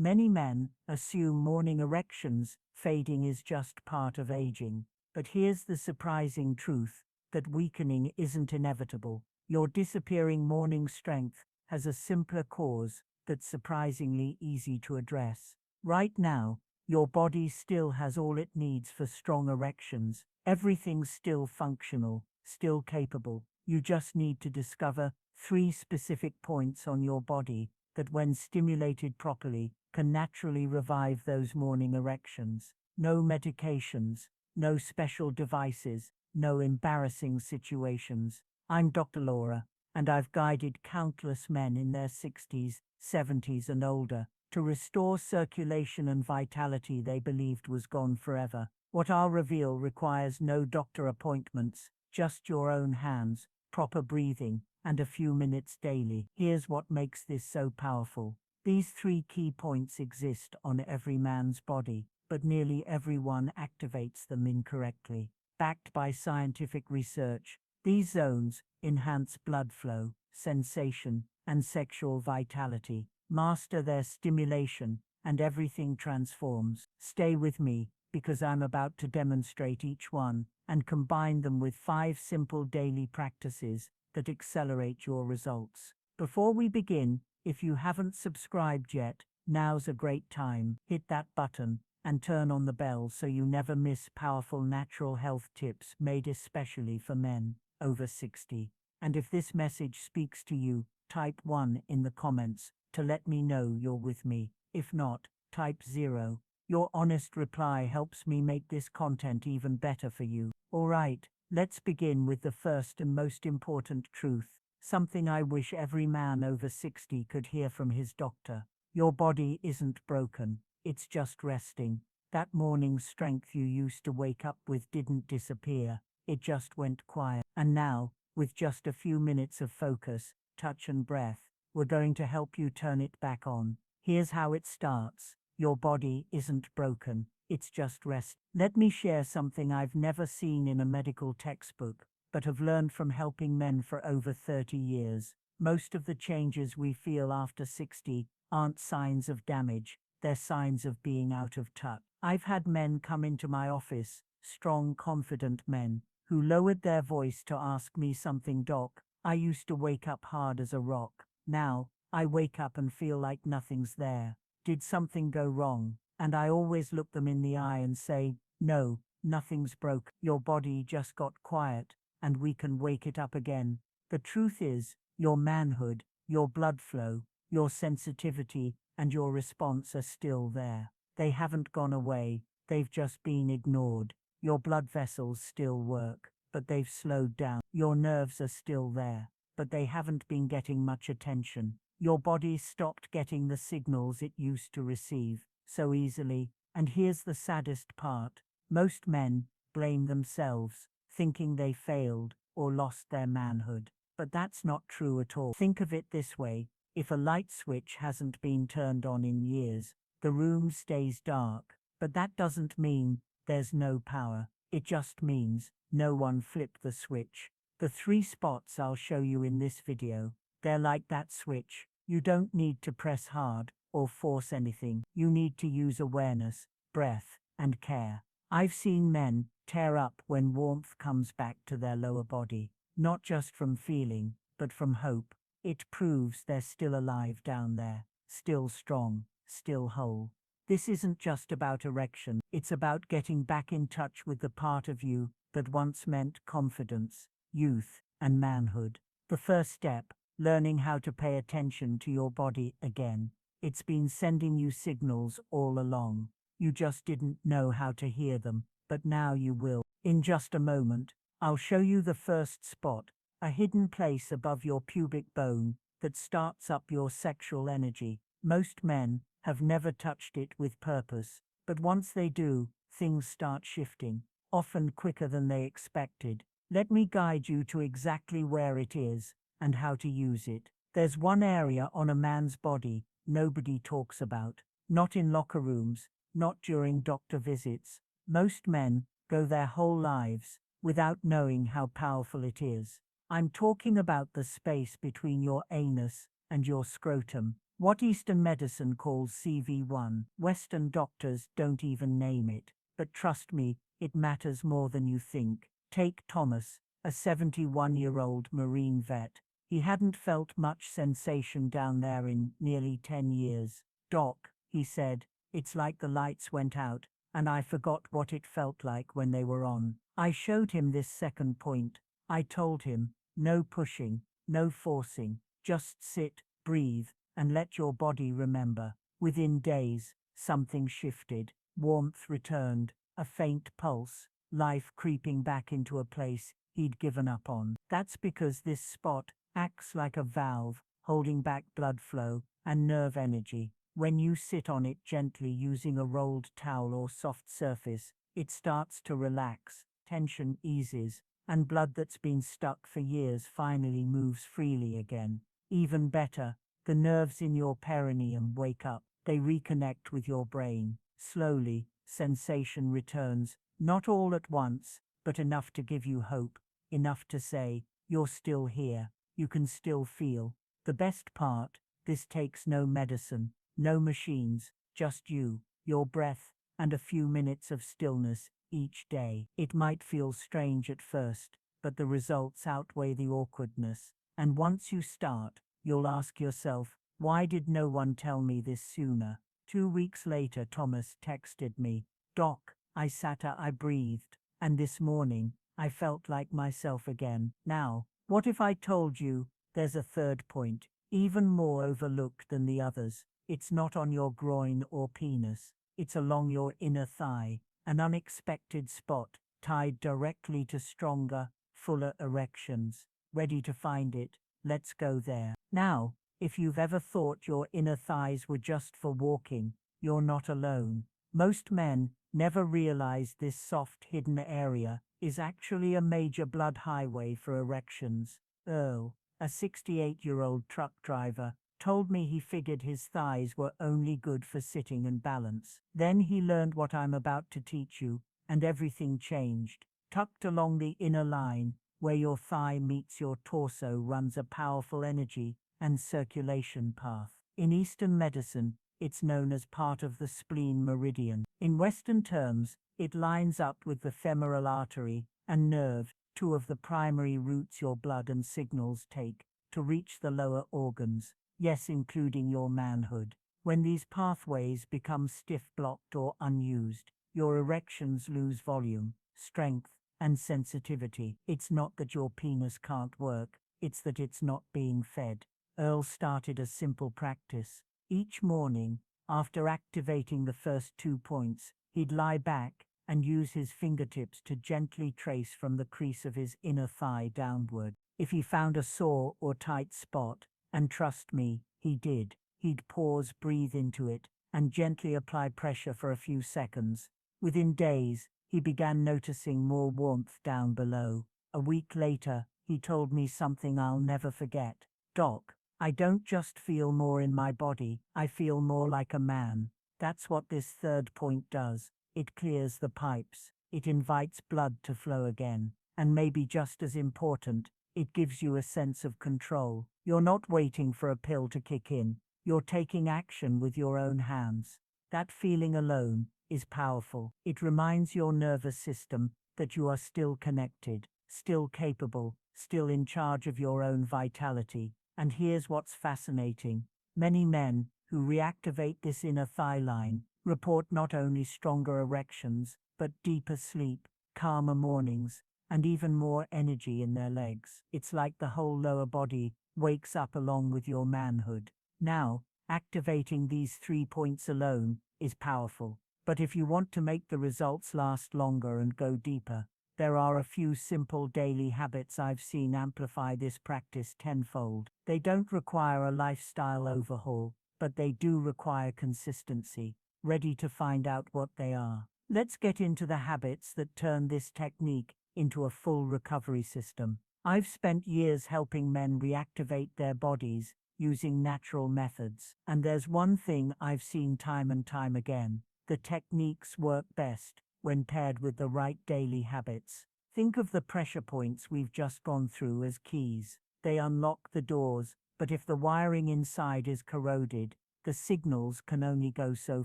Many men assume morning erections fading is just part of aging. But here's the surprising truth, that weakening isn't inevitable. Your disappearing morning strength has a simpler cause that's surprisingly easy to address. Right now, your body still has all it needs for strong erections. Everything's still functional, still capable. You just need to discover 3 specific points on your body that, when stimulated properly, can naturally revive those morning erections. No medications, no special devices, no embarrassing situations. I'm Dr. Laura, and I've guided countless men in their 60s, 70s and older to restore circulation and vitality they believed was gone forever. What I'll reveal requires no doctor appointments, just your own hands, proper breathing, and a few minutes daily. Here's what makes this so powerful. These 3 key points exist on every man's body, but nearly everyone activates them incorrectly. Backed by scientific research, these zones enhance blood flow, sensation, and sexual vitality. Master their stimulation, and everything transforms. Stay with me, because I'm about to demonstrate each one and combine them with 5 simple daily practices that accelerate your results. Before we begin, if you haven't subscribed yet, now's a great time. Hit that button and turn on the bell so you never miss powerful natural health tips made especially for men over 60. And if this message speaks to you, type 1 in the comments to let me know you're with me. If not, type 0. Your honest reply helps me make this content even better for you. Alright, let's begin with the first and most important truth, something I wish every man over 60 could hear from his doctor. Your body isn't broken, it's just resting. That morning strength you used to wake up with didn't disappear, it just went quiet. And now, with just a few minutes of focus, touch and breath, we're going to help you turn it back on. Here's how it starts. Your body isn't broken, it's just rest. Let me share something I've never seen in a medical textbook, but have learned from helping men for over 30 years. Most of the changes we feel after 60 aren't signs of damage, they're signs of being out of touch. I've had men come into my office, strong, confident men, who lowered their voice to ask me something. Doc, I used to wake up hard as a rock. Now, I wake up and feel like nothing's there. Did something go wrong? And I always look them in the eye and say, no, nothing's broke. Your body just got quiet, and we can wake it up again. The truth is, your manhood, your blood flow, your sensitivity, and your response are still there. They haven't gone away, they've just been ignored. Your blood vessels still work, but they've slowed down. Your nerves are still there, but they haven't been getting much attention. Your body stopped getting the signals it used to receive so easily. And here's the saddest part. Most men blame themselves, thinking they failed or lost their manhood. But that's not true at all. Think of it this way. If a light switch hasn't been turned on in years, the room stays dark. But that doesn't mean there's no power. It just means no one flipped the switch. The 3 spots I'll show you in this video, they're like that switch. You don't need to press hard or force anything. You need to use awareness, breath, and care. I've seen men tear up when warmth comes back to their lower body, not just from feeling, but from hope. It proves they're still alive down there, still strong, still whole. This isn't just about erection, it's about getting back in touch with the part of you that once meant confidence, youth, and manhood. The first step, learning how to pay attention to your body again. It's been sending you signals all along. You just didn't know how to hear them, but now you will. In just a moment, I'll show you the first spot, a hidden place above your pubic bone that starts up your sexual energy. Most men have never touched it with purpose, but once they do, things start shifting, often quicker than they expected. Let me guide you to exactly where it is and how to use it. There's one area on a man's body nobody talks about, not in locker rooms, not during doctor visits. Most men go their whole lives without knowing how powerful it is. I'm talking about the space between your anus and your scrotum, What Eastern medicine calls CV1, Western doctors don't even name it. But trust me, it matters more than you think. Take Thomas, a 71-year-old Marine vet. He hadn't felt much sensation down there in nearly 10 years. "Doc," he said, "it's like the lights went out, and I forgot what it felt like when they were on." I showed him this second point. I told him, no pushing, no forcing, just sit, breathe, and let your body remember. Within days, something shifted, warmth returned, a faint pulse, life creeping back into a place he'd given up on. That's because this spot acts like a valve, holding back blood flow and nerve energy. When you sit on it gently using a rolled towel or soft surface, it starts to relax, tension eases, and blood that's been stuck for years finally moves freely again. Even better, the nerves in your perineum wake up. They reconnect with your brain. Slowly, sensation returns, not all at once, but enough to give you hope, enough to say, you're still here, you can still feel. The best part, this takes no medicine, no machines, just you, your breath, and a few minutes of stillness each day. It might feel strange at first, but the results outweigh the awkwardness. And once you start, you'll ask yourself, why did no one tell me this sooner? 2 weeks later, Thomas texted me, "Doc, I breathed, and this morning, I felt like myself again." Now, what if I told you there's a third point, even more overlooked than the others? It's not on your groin or penis, it's along your inner thigh, an unexpected spot tied directly to stronger, fuller erections. Ready to find it? Let's go there. Now, if you've ever thought your inner thighs were just for walking, you're not alone. Most men never realize this soft hidden area is actually a major blood highway for erections. Earl, a 68-year-old truck driver, told me he figured his thighs were only good for sitting and balance. Then he learned what I'm about to teach you, and everything changed. Tucked along the inner line, where your thigh meets your torso, runs a powerful energy and circulation path. In Eastern medicine, it's known as part of the spleen meridian. In Western terms, it lines up with the femoral artery and nerve, two of the primary routes your blood and signals take to reach the lower organs, yes, including your manhood. When these pathways become stiff, blocked, or unused, your erections lose volume, strength, and sensitivity. It's not that your penis can't work, it's that it's not being fed. Earl started a simple practice. Each morning, after activating the first 2 points, he'd lie back and use his fingertips to gently trace from the crease of his inner thigh downward. If he found a sore or tight spot, and trust me, he did, he'd pause, breathe into it, and gently apply pressure for a few seconds. Within days, he began noticing more warmth down below. A week later, he told me something I'll never forget. "Doc, I don't just feel more in my body, I feel more like a man." That's what this third point does. It clears the pipes. It invites blood to flow again. And maybe just as important, it gives you a sense of control. You're not waiting for a pill to kick in. You're taking action with your own hands. That feeling alone is powerful. It reminds your nervous system that you are still connected, still capable, still in charge of your own vitality. And here's what's fascinating. Many men who reactivate this inner thigh line report not only stronger erections, but deeper sleep, calmer mornings, and even more energy in their legs. It's like the whole lower body wakes up along with your manhood. Now, activating these 3 points alone is powerful. But if you want to make the results last longer and go deeper, there are a few simple daily habits I've seen amplify this practice tenfold. They don't require a lifestyle overhaul, but they do require consistency. Ready to find out what they are? Let's get into the habits that turn this technique into a full recovery system. I've spent years helping men reactivate their bodies using natural methods, and there's one thing I've seen time and time again. The techniques work best when paired with the right daily habits. Think of the pressure points we've just gone through as keys. They unlock the doors but if the wiring inside is corroded, the signals can only go so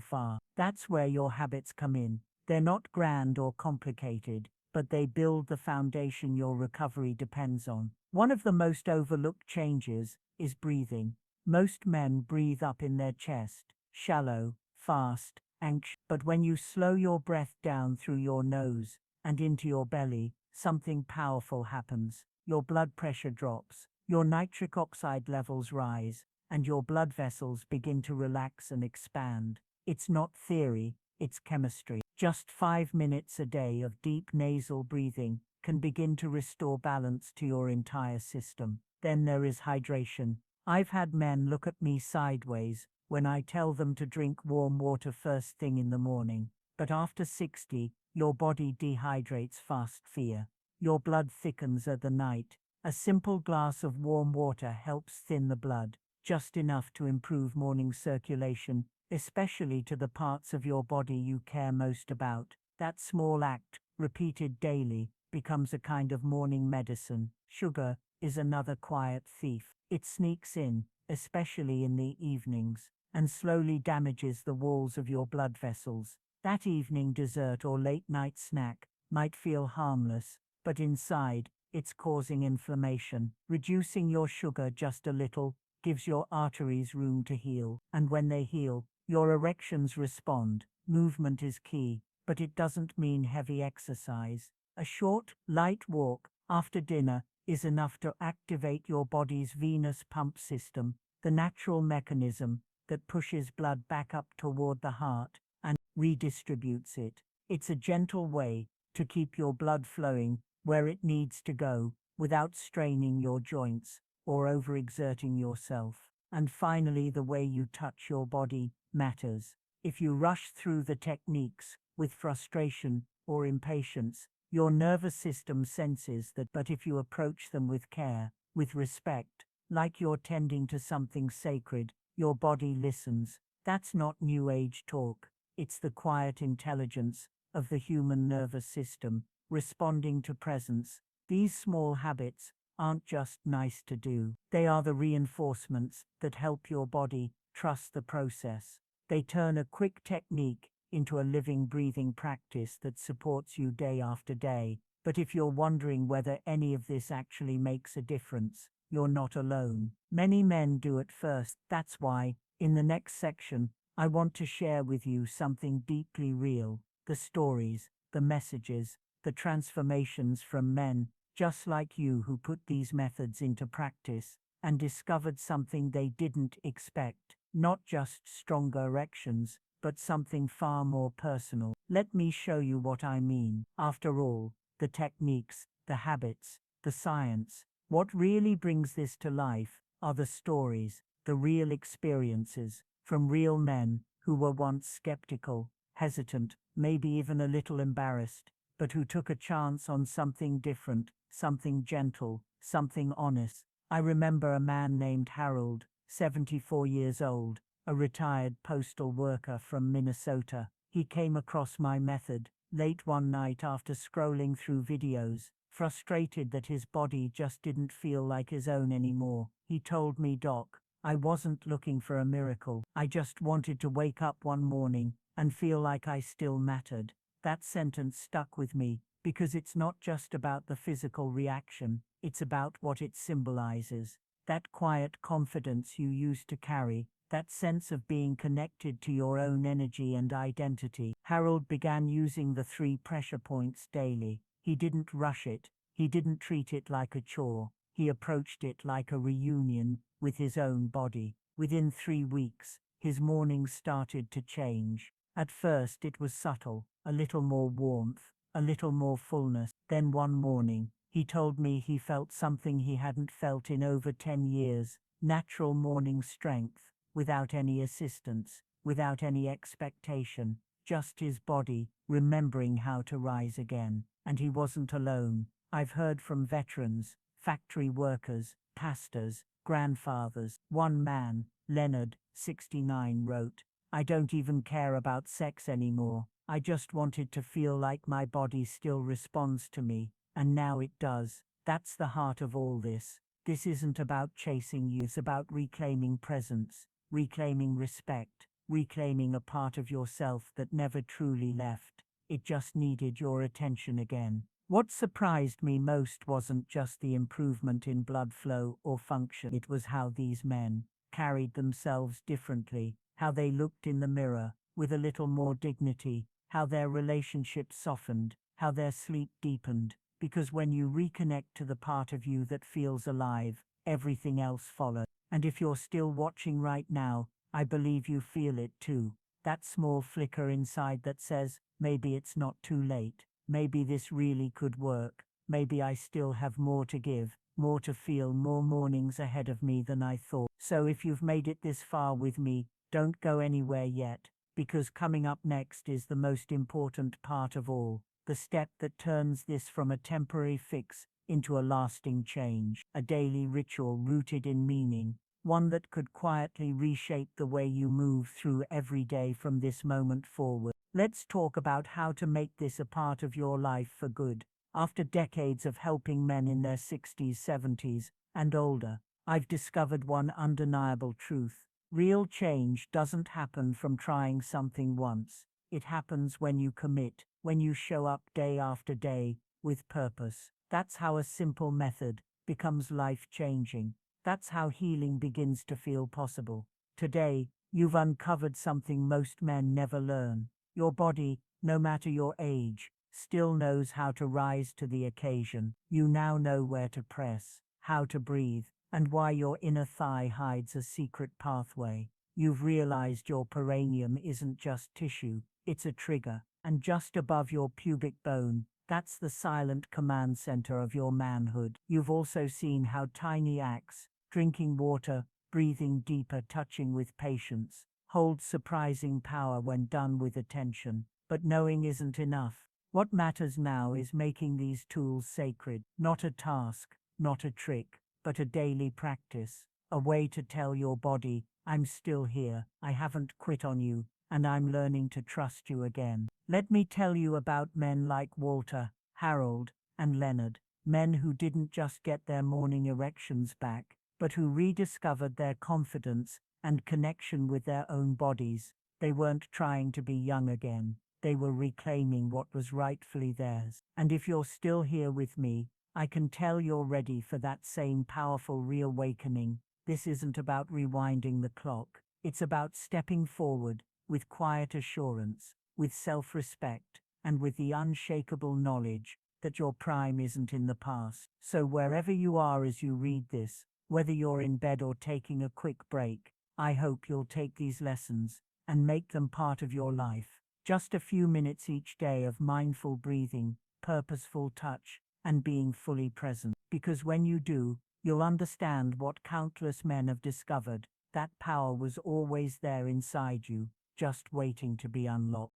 far. That's where your habits come in. They're not grand or complicated, but they build the foundation your recovery depends on. One of the most overlooked changes is breathing. Most men breathe up in their chest, shallow, fast, anxious. But when you slow your breath down through your nose and into your belly, something powerful happens. Your blood pressure drops, your nitric oxide levels rise, and your blood vessels begin to relax and expand. It's not theory, it's chemistry. Just 5 minutes a day of deep nasal breathing can begin to restore balance to your entire system. Then there is hydration. I've had men look at me sideways when I tell them to drink warm water first thing in the morning. But after 60, your body dehydrates fast. Fear. Your blood thickens at the night. A simple glass of warm water helps thin the blood, just enough to improve morning circulation, especially to the parts of your body you care most about. That small act, repeated daily, becomes a kind of morning medicine. Sugar is another quiet thief. It sneaks in, especially in the evenings, and slowly damages the walls of your blood vessels. That evening dessert or late night snack might feel harmless, but inside, it's causing inflammation. Reducing your sugar just a little gives your arteries room to heal, and when they heal, your erections respond. Movement is key, but it doesn't mean heavy exercise. A short, light walk after dinner is enough to activate your body's venous pump system, the natural mechanism that pushes blood back up toward the heart and redistributes it. It's a gentle way to keep your blood flowing where it needs to go without straining your joints or overexerting yourself. And finally, the way you touch your body matters. If you rush through the techniques with frustration or impatience, your nervous system senses that, but if you approach them with care, with respect, like you're tending to something sacred, your body listens. That's not New Age talk. It's the quiet intelligence of the human nervous system responding to presence. These small habits aren't just nice to do. They are the reinforcements that help your body trust the process. They turn a quick technique into a living, breathing practice that supports you day after day. But if you're wondering whether any of this actually makes a difference, you're not alone. Many men do at first. That's why, in the next section, I want to share with you something deeply real. The stories, the messages, the transformations from men just like you who put these methods into practice and discovered something they didn't expect. Not just stronger erections, but something far more personal. Let me show you what I mean. After all, the techniques, the habits, the science, what really brings this to life are the stories, the real experiences, from real men who were once skeptical, hesitant, maybe even a little embarrassed, but who took a chance on something different, something gentle, something honest. I remember a man named Harold, 74 years old, a retired postal worker from Minnesota. He came across my method late one night after scrolling through videos, frustrated that his body just didn't feel like his own anymore. He told me, "Doc, I wasn't looking for a miracle. I just wanted to wake up one morning and feel like I still mattered." That sentence stuck with me because it's not just about the physical reaction, it's about what it symbolizes. That quiet confidence you used to carry, that sense of being connected to your own energy and identity. Harold began using the 3 pressure points daily. He didn't rush it. He didn't treat it like a chore. He approached it like a reunion with his own body. Within 3 weeks, his mornings started to change. At first it was subtle, a little more warmth, a little more fullness. Then one morning, he told me he felt something he hadn't felt in over 10 years, natural morning strength, without any assistance, without any expectation, just his body remembering how to rise again. And he wasn't alone. I've heard from veterans, factory workers, pastors, grandfathers. One man, Leonard, 69, wrote, "I don't even care about sex anymore. I just wanted to feel like my body still responds to me, and now it does." That's the heart of all this. This isn't about chasing you, it's about reclaiming presence, reclaiming respect, reclaiming a part of yourself that never truly left. It just needed your attention again. What surprised me most wasn't just the improvement in blood flow or function, it was how these men carried themselves differently, how they looked in the mirror with a little more dignity, how their relationships softened, how their sleep deepened. Because when you reconnect to the part of you that feels alive, everything else follows. And if you're still watching right now, I believe you feel it too. That small flicker inside that says, maybe it's not too late. Maybe this really could work. Maybe I still have more to give, more to feel, more mornings ahead of me than I thought. So if you've made it this far with me, don't go anywhere yet, because coming up next is the most important part of all. The step that turns this from a temporary fix into a lasting change, a daily ritual rooted in meaning, one that could quietly reshape the way you move through every day from this moment forward. Let's talk about how to make this a part of your life for good. After decades of helping men in their 60s, 70s, and older, I've discovered one undeniable truth. Real change doesn't happen from trying something once. It happens when you commit, when you show up day after day with purpose. That's how a simple method becomes life-changing. That's how healing begins to feel possible. Today, you've uncovered something most men never learn. Your body, no matter your age, still knows how to rise to the occasion. You now know where to press, how to breathe, and why your inner thigh hides a secret pathway. You've realized your perineum isn't just tissue, it's a trigger, and just above your pubic bone, that's the silent command center of your manhood. You've also seen how tiny acts, drinking water, breathing deeper, touching with patience, hold surprising power when done with attention. But knowing isn't enough. What matters now is making these tools sacred, not a task, not a trick, but a daily practice, a way to tell your body, I'm still here, I haven't quit on you, and I'm learning to trust you again. Let me tell you about men like Walter, Harold, and Leonard, men who didn't just get their morning erections back, but who rediscovered their confidence and connection with their own bodies. They weren't trying to be young again. They were reclaiming what was rightfully theirs. And if you're still here with me, I can tell you're ready for that same powerful reawakening. This isn't about rewinding the clock. It's about stepping forward with quiet assurance, with self-respect, and with the unshakable knowledge that your prime isn't in the past. So wherever you are as you read this, whether you're in bed or taking a quick break, I hope you'll take these lessons and make them part of your life. Just a few minutes each day of mindful breathing, purposeful touch, and being fully present. Because when you do, you'll understand what countless men have discovered. That power was always there inside you, just waiting to be unlocked.